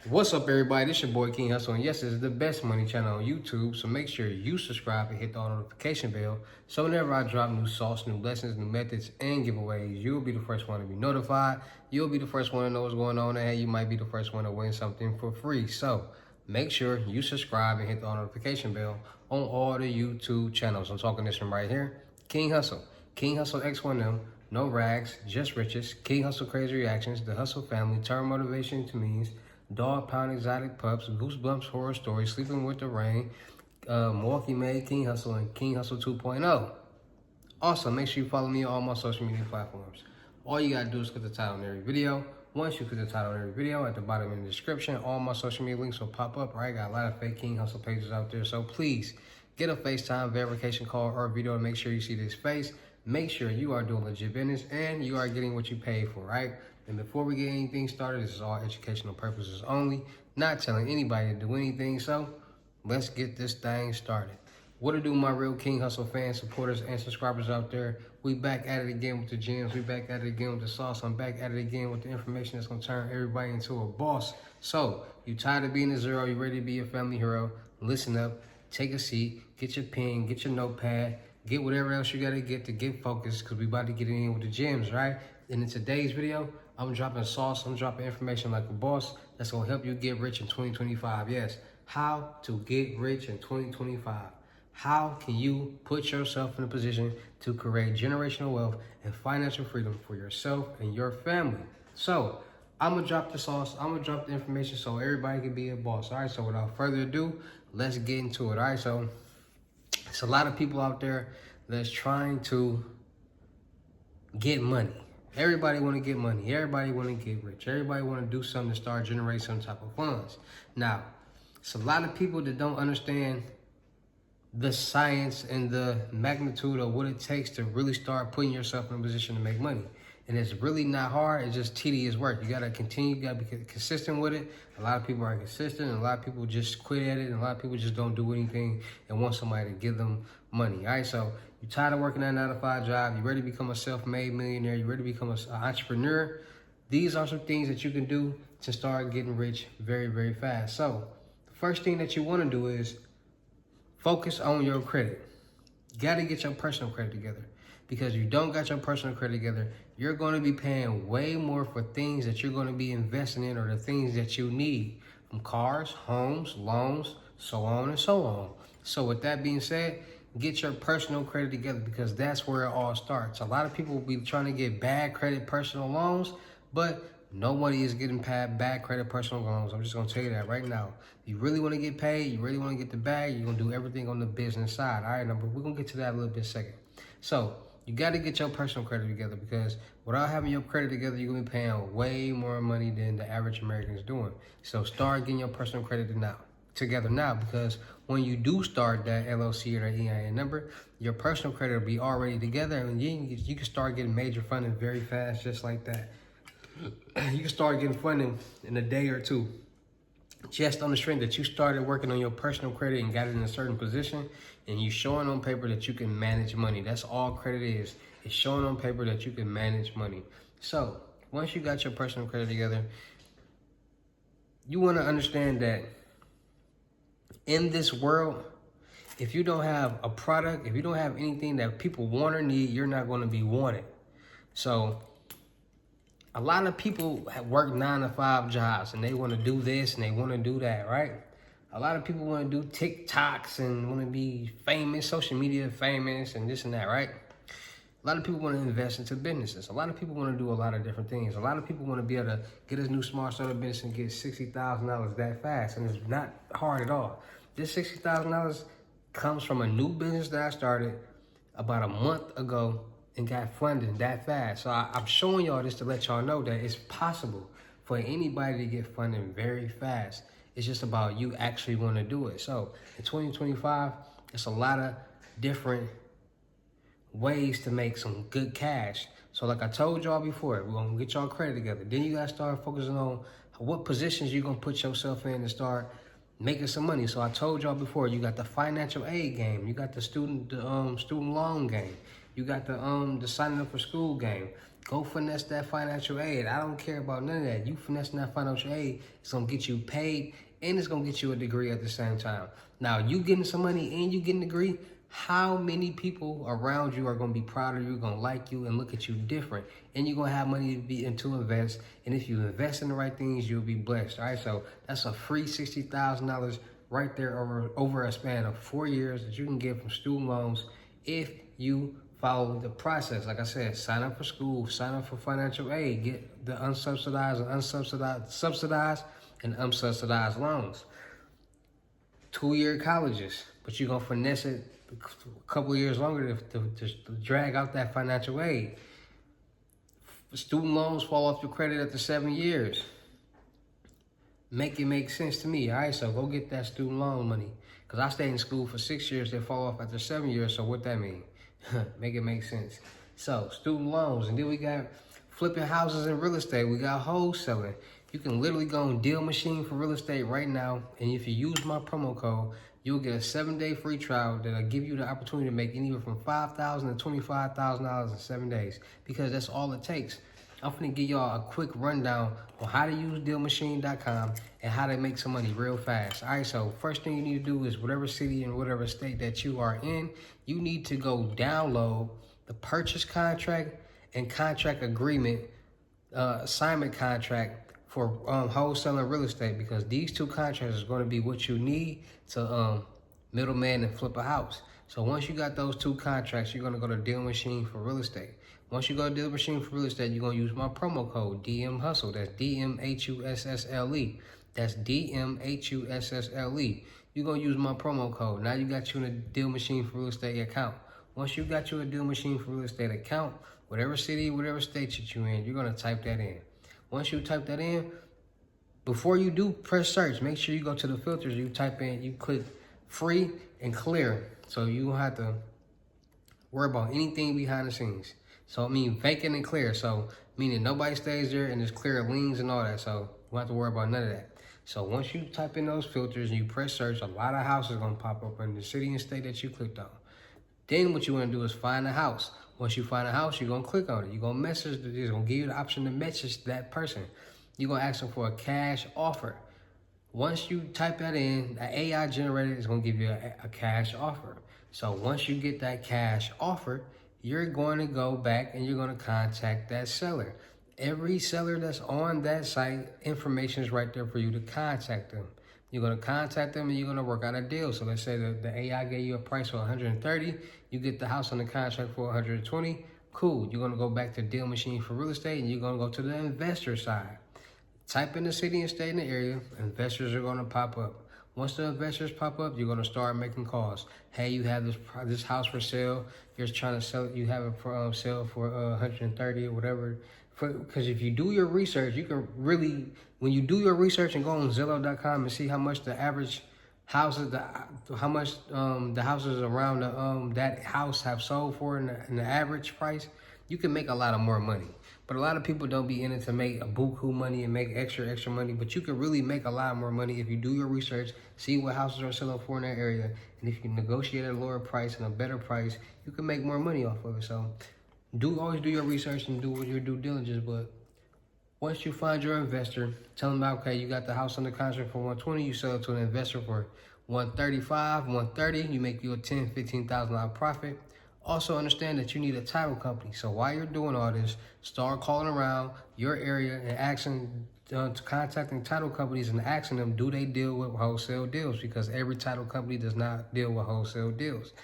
What's up, everybody? This your boy King Hussle, and yes, this is the best money channel on YouTube. So make sure you subscribe and hit the notification bell, so whenever I drop new sauce, new lessons, new methods, and giveaways, you'll be the first one to be notified. You'll be the first one to know what's going on, and you might be the first one to win something for free. So make sure you subscribe and hit the notification bell on all the YouTube channels. I'm talking this one right here, King Hussle. King Hussle X1M, no rags, just riches. King Hussle Crazy Reactions, the Hussle family, turn motivation to means. Dog Pound Exotic Pups, Goosebumps Horror Story, Sleeping with the Rain, Milwaukee Made, King Hussle, and King Hussle 2.0. Also, make sure you follow me on all my social media platforms. All you gotta do is click the title on every video. Once you click the title on every video, at the bottom in the description, all my social media links will pop up. Right, got a lot of fake King Hussle pages out there, so please get a FaceTime verification call or video to make sure you see this face. Make sure you are doing legit business and you are getting what you paid for, right? And before we get anything started, this is all educational purposes only, not telling anybody to do anything. So let's get this thing started. What to do, my real King Hussle fans, supporters, and subscribers out there? We back at it again with the gems. We back at it again with the sauce. I'm back at it again with the information that's gonna turn everybody into a boss. So you tired of being a zero? You ready to be a family hero? Listen up, take a seat, get your pen, get your notepad, get whatever else you gotta get to get focused, because we about to get in with the gems, right? And in today's video, I'm dropping sauce, I'm dropping information like a boss that's gonna help you get rich in 2025. Yes, how to get rich in 2025. How can you put yourself in a position to create generational wealth and financial freedom for yourself and your family? So I'm gonna drop the sauce, I'm gonna drop the information so everybody can be a boss. All right, so without further ado, let's get into it. All right, so it's a lot of people out there that's trying to get money. Everybody want to get money. Everybody want to get rich. Everybody want to do something to start generating some type of funds. Now, it's a lot of people that don't understand the science and the magnitude of what it takes to really start putting yourself in a position to make money. And it's really not hard. It's just tedious work. You got to continue. You got to be consistent with it. A lot of people are consistent, and a lot of people just quit at it, and a lot of people just don't do anything and want somebody to give them money. All right, so you tired of working that 9-to-5 job. You ready to become a self-made millionaire. You ready to become an entrepreneur. These are some things that you can do to start getting rich very, very fast. So the first thing that you want to do is focus on your credit. You got to get your personal credit together, because if you don't got your personal credit together, you're going to be paying way more for things that you're going to be investing in, or the things that you need, from cars, homes, loans, so on and so on. So with that being said, get your personal credit together, because that's where it all starts. A lot of people will be trying to get bad credit personal loans, but nobody is getting bad credit personal loans. I'm just going to tell you that right now. If you really want to get paid, you really want to get the bag, you're going to do everything on the business side. All right, now, but we're going to get to that a little bit second. So you got to get your personal credit together, because without having your credit together, you're going to be paying way more money than the average American is doing. So start getting your personal credit together now, because when you do start that LLC or that EIN number, your personal credit will be already together, and you can start getting major funding very fast, just like that. You can start getting funding in a day or two, just on the strength that you started working on your personal credit and got it in a certain position, and you showing on paper that you can manage money. That's all credit is. It's showing on paper that you can manage money. So once you got your personal credit together, you want to understand that in this world, if you don't have a product, if you don't have anything that people want or need, you're not going to be wanted. So a lot of people have worked 9-to-5 jobs, and they want to do this and they want to do that, right? A lot of people want to do TikToks and want to be famous, social media famous, and this and that, right? A lot of people want to invest into businesses. A lot of people want to do a lot of different things. A lot of people want to be able to get a new smart startup business and get $60,000 that fast, and it's not hard at all. This $60,000 comes from a new business that I started about a month ago and got funding that fast. So I'm showing y'all this to let y'all know that it's possible for anybody to get funding very fast. It's just about you actually want to do it. So in 2025, it's a lot of different ways to make some good cash. So like I told y'all before, we're going to get y'all credit together. Then you got to start focusing on what positions you're going to put yourself in to start making some money. So I told y'all before, you got the financial aid game, you got the student loan game, you got the signing up for school game. Go finesse that financial aid. I don't care about none of that. You finessing that financial aid, it's gonna get you paid and it's gonna get you a degree at the same time. Now, you getting some money and you getting a degree, how many people around you are gonna be proud of you, gonna like you and look at you different? And you're gonna have money to invest. And if you invest in the right things, you'll be blessed. All right, so that's a free $60,000 right there over a span of 4 years that you can get from student loans if you follow the process. Like I said, sign up for school, sign up for financial aid, get the unsubsidized and subsidized and unsubsidized loans. 2-year colleges, but you're gonna finesse it a couple of years longer to drag out that financial aid. Student loans fall off your credit after 7 years. Make it make sense to me. All right, so go get that student loan money. Because I stayed in school for 6 years, they fall off after 7 years, so what that mean? Make it make sense. So, student loans, and then we got flipping houses and real estate. We got wholesaling. You can literally go on Deal Machine for real estate right now, and if you use my promo code, you'll get a 7-day free trial that'll give you the opportunity to make anywhere from $5,000 to $25,000 in 7 days, because that's all it takes. I'm finna give y'all a quick rundown on how to use DealMachine.com and how to make some money real fast. All right, so first thing you need to do is whatever city and whatever state that you are in, you need to go download the purchase contract and contract agreement, assignment contract for wholesaling real estate, because these two contracts is going to be what you need to middleman and flip a house. So once you got those two contracts, you're going to go to Deal Machine for real estate. Once you go to Deal Machine for real estate, you're going to use my promo code, DM Hussle. That's DMHUSSLE. That's DMHUSSLE. You're going to use my promo code. Now you got you in a Deal Machine for real estate account. Once you got you a Deal Machine for real estate account, whatever city, whatever state that you're in, you're going to type that in. Once you type that in, before you do press search, make sure you go to the filters, you type in, you click free and clear. So you don't have to worry about anything behind the scenes. So I mean vacant and clear. So meaning nobody stays there and there's clear liens and all that. So you don't have to worry about none of that. So once you type in those filters and you press search, a lot of houses are gonna pop up in the city and state that you clicked on. Then what you wanna do is find a house. Once you find a house, you're gonna click on it. You're gonna message, it's gonna give you the option to message that person. You're gonna ask them for a cash offer. Once you type that in, the AI generator is gonna give you a cash offer. So once you get that cash offer, you're going to go back and you're going to contact that seller. Every seller that's on that site, information is right there for you to contact them. You're going to contact them and you're going to work out a deal. So let's say the AI gave you a price for 130, you get the house on the contract for 120, cool. You're going to go back to Deal Machine for real estate and you're going to go to the investor side. Type in the city and state in the area, investors are going to pop up. Once the investors pop up, you're going to start making calls. Hey, you have this house for sale. You're trying to sell it. You have it for sale for 130 or whatever. Because if you do your research, you can really, when you do your research and go on Zillow.com and see how much the average houses, how much the houses around that house have sold for in the average price, you can make a lot of more money. But a lot of people don't be in it to make a buku money and make extra money. But you can really make a lot more money if you do your research, see what houses are selling for in that area. And if you negotiate at a lower price and a better price, you can make more money off of it. So always do your research and do your due diligence. But once you find your investor, tell them, okay, you got the house under contract for 120, you sell it to an investor for 135, 130, you make you a $10,000, $15,000 profit. Also understand that you need a title company. So while you're doing all this, start calling around your area and asking, contacting title companies and asking them, do they deal with wholesale deals? Because every title company does not deal with wholesale deals.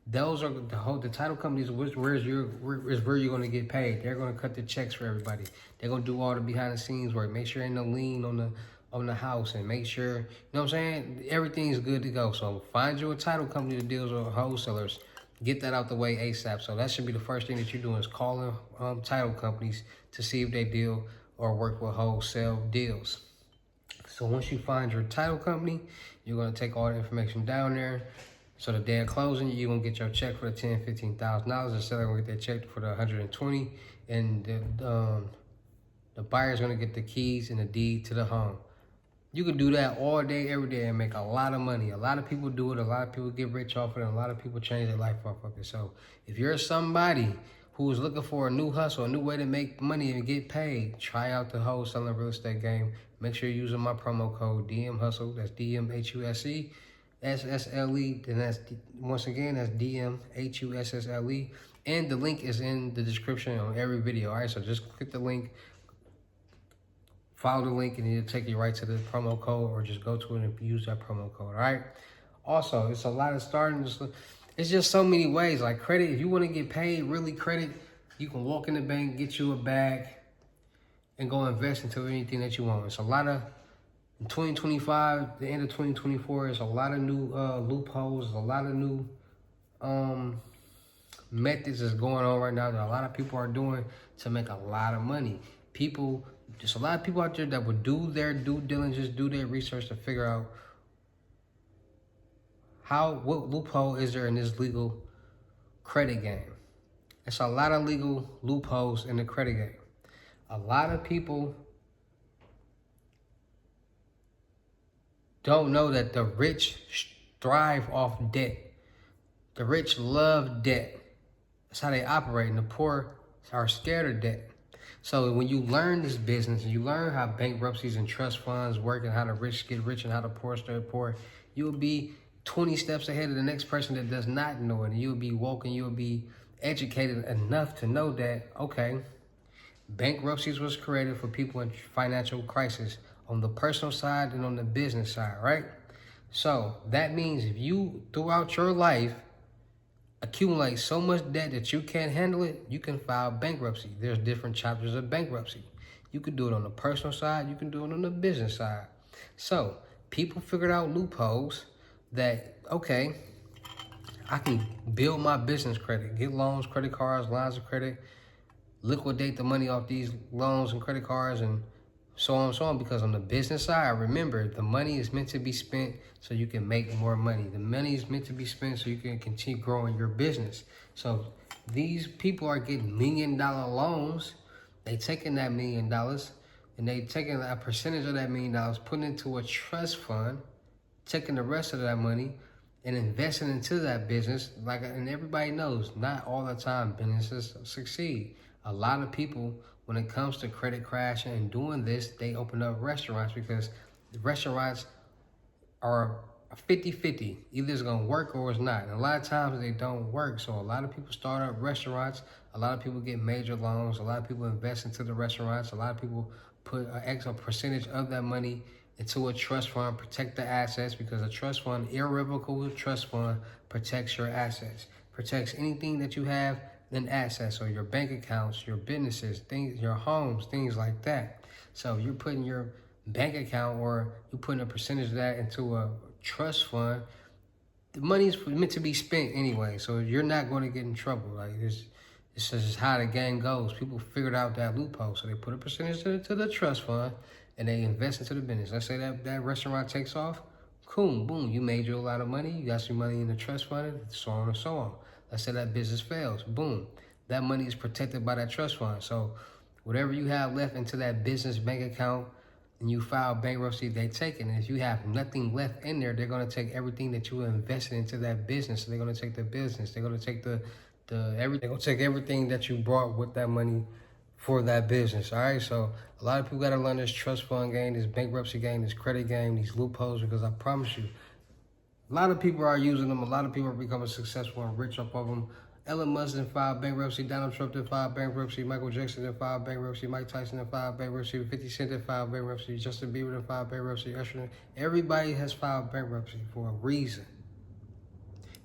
Those are the title companies is where you're going to get paid. They're going to cut the checks for everybody. They're going to do all the behind the scenes work. Make sure ain't no lien on the house, and make sure, you know what I'm saying, everything's good to go. So find you a title company that deals with wholesalers. Get that out the way ASAP. So that should be the first thing that you're doing, is calling title companies to see if they deal or work with wholesale deals. So once you find your title company, you're going to take all the information down there. So the day of closing, you're going to get your check for the $10,000, $15,000. The seller will get that check for the 120, and the buyer's going to get the keys and the deed to the home. You can do that all day, every day, and make a lot of money. A lot of people do it. A lot of people get rich off it, and a lot of people change their life off of it. So if you're somebody who is looking for a new hustle, a new way to make money and get paid, try out the wholesaling real estate game. Make sure you're using my promo code DM Hussle. That's DMHUSE SSLE. Then once again, that's DMHUSSLE. And the link is in the description on every video. All right, so just click the link, follow the link, and it'll take you right to the promo code, or just go to it and use that promo code. All right. Also, it's a lot of starting. It's just so many ways. Like credit, if you want to get paid, really credit, you can walk in the bank, get you a bag, and go invest into anything that you want. It's a lot of, in 2025, the end of 2024, there's a lot of new loopholes, a lot of new methods that's going on right now that a lot of people are doing to make a lot of money. There's a lot of people out there that would do their due diligence, do their research to figure out what loophole is there in this legal credit game. It's a lot of legal loopholes in the credit game. A lot of people don't know that the rich thrive off debt. The rich love debt. That's how they operate, and the poor are scared of debt. So when you learn this business and you learn how bankruptcies and trust funds work and how the rich get rich and how the poor stay poor, you'll be 20 steps ahead of the next person that does not know it. And you'll be woke and you'll be educated enough to know that, okay, bankruptcies was created for people in financial crisis on the personal side and on the business side, right? So that means if you, throughout your life, accumulate so much debt that you can't handle it, you can file bankruptcy. There's different chapters of bankruptcy. You can do it on the personal side, you can do it on the business side. So people figured out loopholes that, okay, I can build my business credit, get loans, credit cards, lines of credit, liquidate the money off these loans and credit cards, and so on and so on. Because on the business side, remember, the money is meant to be spent so you can make more money. The money is meant to be spent so you can continue growing your business. So these people are getting $1 million loans. They taking that $1 million and they taking a percentage of that $1 million, putting it into a trust fund, taking the rest of that money and investing into that business. And everybody knows, not all the time businesses succeed. A lot of people, when it comes to credit crashing and doing this, they open up restaurants because the restaurants are 50-50. Either it's going to work or it's not. And a lot of times they don't work. So a lot of people start up restaurants. A lot of people get major loans. A lot of people invest into the restaurants. A lot of people put an extra percentage of that money into a trust fund, protect the assets, because a trust fund, irrevocable trust fund, protects your assets, protects anything that you have in assets, so your bank accounts, your businesses, things, your homes, things like that. So you're putting your bank account, or you're putting a percentage of that into a trust fund, the money's meant to be spent anyway, so you're not going to get in trouble. Like it's just how the game goes. People figured out that loophole, so they put a percentage to the trust fund and they invest into the business. Let's say that restaurant takes off, cool, boom, you made you a lot of money, you got some money in the trust fund, so on and so on. Let's say that business fails, boom, that money is protected by that trust fund. So whatever you have left into that business bank account and you file bankruptcy, they take it. And if you have nothing left in there, they're going to take everything that you invested into that business. So they're going to take the business. They're going to take they're going to take everything that you brought with that money for that business. All right. So a lot of people got to learn this trust fund game, this bankruptcy game, this credit game, these loopholes, because I promise you, a lot of people are using them. A lot of people are becoming successful and rich off of them. Elon Musk did filed bankruptcy. Donald Trump did filed bankruptcy. Michael Jackson did filed bankruptcy. Mike Tyson did filed bankruptcy. 50 Cent did filed bankruptcy. Justin Bieber did filed bankruptcy. Usher. Everybody has filed bankruptcy for a reason.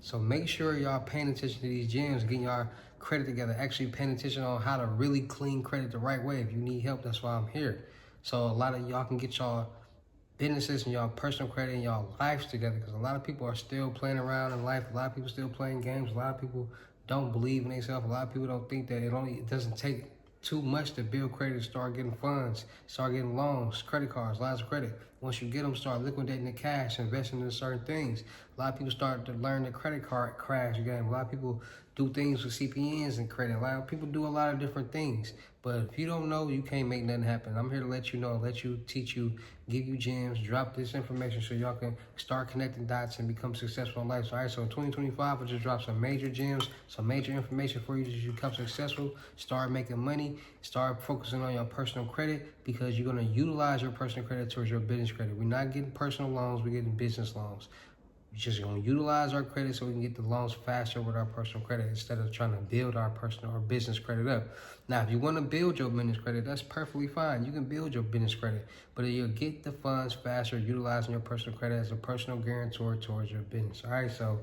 So make sure y'all paying attention to these gems, getting y'all credit together, actually paying attention on how to really clean credit the right way. If you need help, that's why I'm here. So a lot of y'all can get y'all businesses and y'all personal credit and y'all lives together, because a lot of people are still playing around in life. A lot of people still playing games. A lot of people don't believe in themselves. A lot of people don't think that it doesn't take too much to build credit, start getting funds, start getting loans, credit cards, lines of credit. Once you get them, start liquidating the cash, investing in certain things. A lot of people start to learn the credit card crash game. A lot of people do things with CPNs and credit. A lot of people do a lot of different things. But if you don't know, you can't make nothing happen. I'm here to let you know, let you, teach you, give you gems, drop this information so y'all can start connecting dots and become successful in life. So, all right, so in 2025, I just dropped some major gems, some major information for you to become successful, start making money, start focusing on your personal credit, because you're going to utilize your personal credit towards your business credit. We're not getting personal loans, we're getting business loans. We're just going to utilize our credit so we can get the loans faster with our personal credit instead of trying to build our personal or business credit up. Now, if you want to build your business credit, that's perfectly fine. You can build your business credit, but you'll get the funds faster utilizing your personal credit as a personal guarantor towards your business. All right, so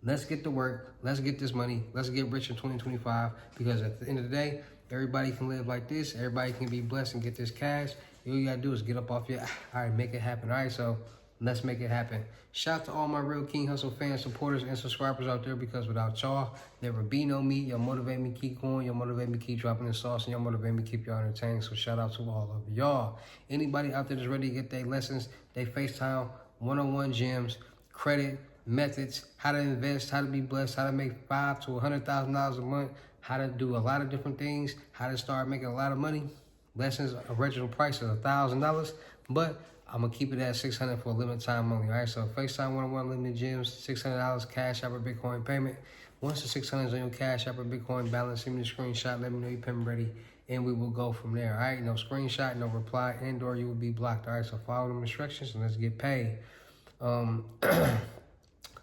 let's get to work. Let's get this money. Let's get rich in 2025, because at the end of the day, everybody can live like this. Everybody can be blessed and get this cash. All you got to do is get up off your, all right, make it happen. All right, so let's make it happen. Shout out to all my real King Hustle fans, supporters, and subscribers out there, because without y'all, there would be no me. Y'all motivate me keep going. Y'all motivate me keep dropping the sauce, and y'all motivate me keep y'all entertained. So shout out to all of y'all. Anybody out there that's ready to get their lessons, they FaceTime, one-on-one gems, credit, methods, how to invest, how to be blessed, how to make $5,000 to $100,000 a month, how to do a lot of different things, how to start making a lot of money. Lessons, original price is $1,000, but I'm gonna keep it at $600 for a limited time only. All right, so FaceTime one-on-one limited gems, $600 cash app or Bitcoin payment. Once the 600 is on your cash app or Bitcoin balance, send me the screenshot, let me know your payment ready, and we will go from there. All right, no screenshot, no reply, and/or you will be blocked. All right, so follow them instructions and let's get paid.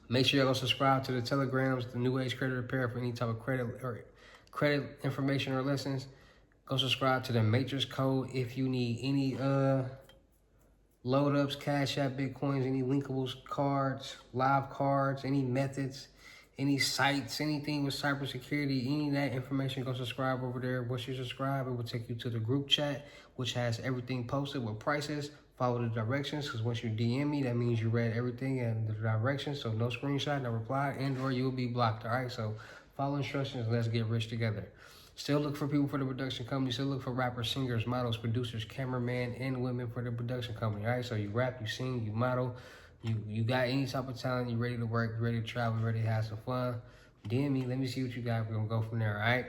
Make sure y'all go subscribe to the Telegrams, the New Age Credit Repair, for any type of credit or credit information or lessons. Go subscribe to the Matrix Code if you need any load ups, Cash App, Bitcoins, any linkables, cards, live cards, any methods, any sites, anything with cybersecurity, any of that information. Go subscribe over there. Once you subscribe, it will take you to the group chat, which has everything posted with prices. Follow the directions, because once you DM me, that means you read everything and the directions. So no screenshot, no reply, and/or you will be blocked. All right, so follow instructions. Let's get rich together. Still look for people for the production company. Still look for rappers, singers, models, producers, cameramen, and women for the production company. All right, so you rap, you sing, you model, you got any type of talent, you ready to work, you ready to travel, you ready to have some fun, DM me. Let me see what you got. We're gonna go from there. All right.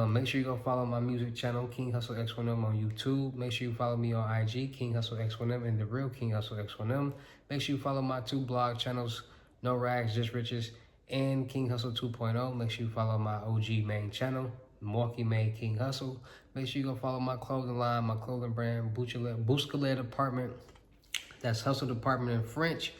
Make sure you go follow my music channel, King Hustle X1M, on YouTube. Make sure you follow me on IG, King Hustle X1M, and The Real King Hustle X1M. Make sure you follow my 2 blog channels, No Rags, Just Riches, and King Hustle 2.0. Make sure you follow my OG main channel, Milwaukee Made King Hustle. Make sure you go follow my clothing line, my clothing brand, Bouscalet Department. That's Hustle Department in French,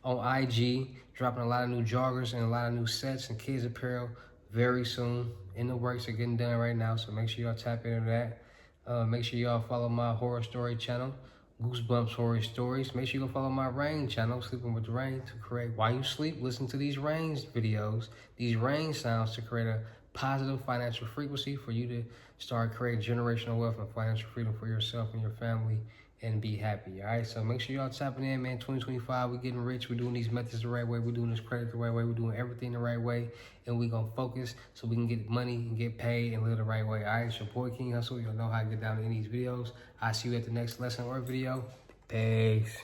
on IG. Dropping a lot of new joggers and a lot of new sets and kids apparel very soon. In the works, are getting done right now, so make sure y'all tap into that. Make sure y'all follow my horror story channel, Goosebumps Horror Stories. Make sure you go follow my rain channel, Sleeping with the Rain, to create, while you sleep, listen to these rain videos, these rain sounds, to create a positive financial frequency for you to start creating generational wealth and financial freedom for yourself and your family, and be happy. All right, so make sure y'all tapping in, man. 2025, we're getting rich. We're doing these methods the right way. We're doing this credit the right way. We're doing everything the right way, and we're gonna focus so we can get money and get paid and live the right way. All right, it's your boy King Hustle. You'll know how to get down in these videos. I'll see you at the next lesson or video. Peace.